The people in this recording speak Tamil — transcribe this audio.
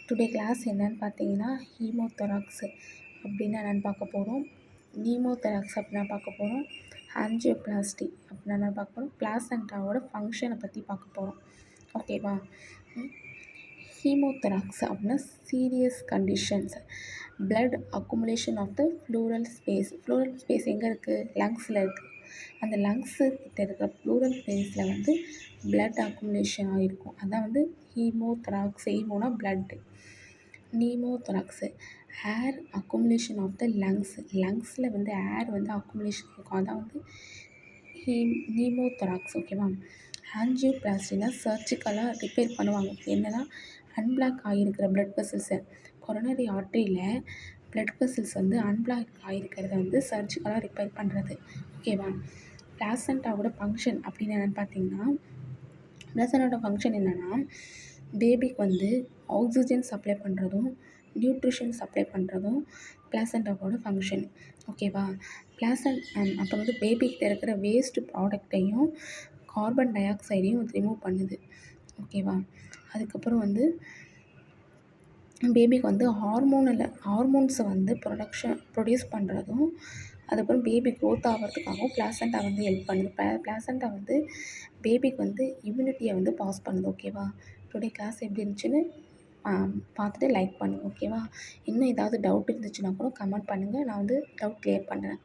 டுடே கிளாஸ் என்னன்னு பார்த்தீங்கன்னா ஹீமோதொராக்ஸ் அப்படின்னா என்னென்னு பார்க்க போகிறோம். நீமோதொராக்ஸ் அப்படின்னா பார்க்க போகிறோம். ஆஞ்சியோபிளாஸ்டி அப்படின்னா என்ன பார்க்க போகிறோம். பிளாசென்டாவோட ஃபங்க்ஷனை பற்றி பார்க்க போகிறோம். ஓகேவா. ஹீமோதொராக்ஸ் அப்படின்னா serious conditions. Blood accumulation of the pleural space. Pleural space எங்கே இருக்குது? லங்ஸில் இருக்குது. அந்த லங்ஸு கிட்ட இருக்கிற ப்ளூரல் ஸ்பேஸில் வந்து பிளட் அக்குமுலேஷன் ஆகிருக்கும். அதான் வந்து ஹீமோதொராக்ஸ். ஹீமோனா blood. Pneumothorax air accumulation of the lungs. லங்ஸில் வந்து ஏர் வந்து அக்குமுலேஷன் இருக்கும். அதான் வந்து நீமோதொராக்ஸ். ஓகேவா. ஆஞ்சியோபிளாஸ்டினா சர்ஜிக்கலாக ரிப்பேர் பண்ணுவாங்க. என்னென்னா அன்பிளாக் ஆகியிருக்கிற பிளட் வெசல்ஸை, கொரோனரி ஆர்ட்ரியில் பிளட் வெசல்ஸ் வந்து அன்பிளாக் ஆகிருக்கிறத வந்து சர்ஜிக்கலாக ரிப்பேர் பண்ணுறது. ஓகேவா. பிளாசென்டாவோட ஃபங்க்ஷன் அப்படின்னு என்னென்னு பார்த்தீங்கன்னா, பிளாசென்டாவோட ஃபங்க்ஷன் என்னென்னா பேபிக்கு வந்து ஆக்சிஜன் சப்ளை பண்ணுறதும் நியூட்ரிஷன் சப்ளை பண்ணுறதும் பிளாசென்டாவோட ஃபங்க்ஷன். ஓகேவா. அப்போ வந்து பேபிக்கிட்ட இருக்கிற வேஸ்ட் ப்ராடக்டையும் கார்பன் டை ஆக்சைடையும் ரிமூவ் பண்ணுது. ஓகேவா. அதுக்கப்புறம் வந்து பேபிக்கு வந்து ஹார்மோன்ஸை வந்து ப்ரொடியூஸ் பண்ணுறதும், அதுக்கப்புறம் பேபி க்ரோத் ஆகிறதுக்காகவும் பிளாசென்டா வந்து ஹெல்ப் பண்ணுது. பிளாசென்டா வந்து பேபிக்கு வந்து இம்யூனிட்டியை வந்து பாஸ் பண்ணுது. ஓகேவா. டுடே கிளாஸ் எப்படி இருந்துச்சுன்னு பார்த்துட்டு லைக் பண்ணுங்கள். ஓகேவா. இன்னும் ஏதாவது டவுட் இருந்துச்சுன்னா கூட கமெண்ட் பண்ணுங்கள். நான் வந்து டவுட் கிளியர் பண்ணுறேன்.